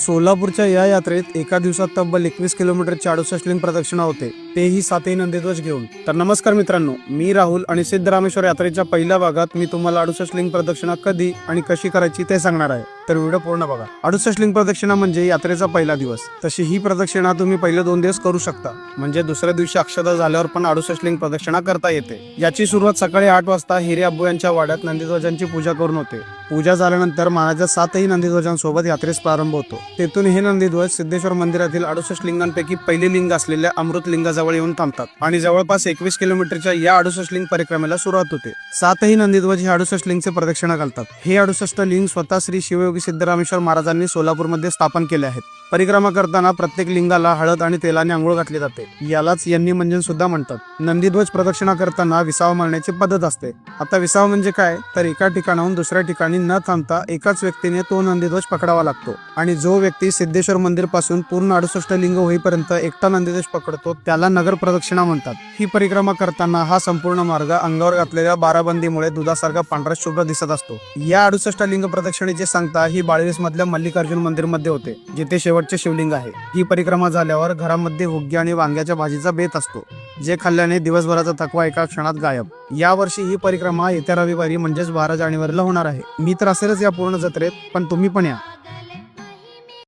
सोलापूरच्या या यात्रेत एका दिवसात तब्बल 21 किलोमीटरची 68 लिंग प्रदक्षिणा होते, तेही 7ही नंदीध्वज घेऊन। तर नमस्कार मित्रांनो, मी राहुल आणि सिद्धरामेश्वर यात्रेच्या पहिल्या भागात मी तुम्हाला 68 लिंग प्रदक्षिणा कधी आणि कशी करायची ते सांगणार आहे, तर व्हिडिओ पूर्ण बघा। 68 लिंग प्रदक्षिणा म्हणजे यात्रेचा पहिला दिवस। तशी ही प्रदक्षिणा तुम्ही पहिले 2 दिवस करू शकता, म्हणजे दुसऱ्या दिवशी अक्षता झाल्यावर पण 68 लिंग प्रदक्षिणा करता येते। याची सुरुवात सकाळी 8 वाजता हिरे अब्बू यांच्या वाड्यात नंदीध्वजांची पूजा करून होते। पूजा झाल्यानंतर महाराजा 7ही नंदीध्वजांसोबत यात्रेस प्रारंभ होतो। तेथून हे नंदीध्वज सिद्धेश्वर मंदिरातील 68 लिंगांपैकी पहिले लिंग असलेल्या अमृत लिंगाजवळ येऊन थांबतात आणि जवळपास 21 किलोमीटरच्या या 68 लिंग परिक्रमेला सुरुवात होते। 7ही नंदीध्वज हे 68 लिंगचे प्रदक्षिणा घालतात। हे 68 लिंग स्वतः श्री शिवयोगी सिद्धरामेश्वर महाराजांनी सोलापूरमध्ये स्थापन केले आहेत। परिक्रमा करताना प्रत्येक लिंगाला हळद आणि तेलाने आंघोळ घातली जाते, यालाच यन्नी मंजन सुद्धा म्हणतात। नंदीध्वज प्रदक्षिणा करताना विसावा मारण्याची पद्धत असते। आता विसावा म्हणजे काय, तर एका ठिकाणाहून दुसऱ्या ठिकाणी न थांबता एकाच व्यक्तीने तो नंदीध्वज पकडावा लागतो आणि जो व्यक्ती सिद्धेश्वर मंदिर पासून पूर्ण 68 लिंग होईपर्यंत एकटा नंदीध्वज पकडतो त्याला नगर प्रदक्षिणा म्हणतात। ही परिक्रमा करताना हा संपूर्ण मार्ग अंगावर घातलेल्या बाराबंदीमुळे दुधासारखा पांढरा शुभ्र दिसत असतो। या 68 लिंग प्रदक्षिणेची सांगता ही बाळवीस मधल्या मल्लिकार्जुन मंदिर मध्ये होते, जिथे शेवटचे शिवलिंग आहे। ही परिक्रमा झाल्यावर घरामध्ये हुग्गी आणि वांग्याच्या भाजीचा बेत असतो, जे खाल्ल्याने दिवसभराचा थकवा एका क्षणात गायब। या वर्षी ही परिक्रमा येत्या रविवारी म्हणजेच 12 जानेवारीला होणार आहे। मी तर असेलच या पूर्ण जत्रेत, पण तुम्ही पण या।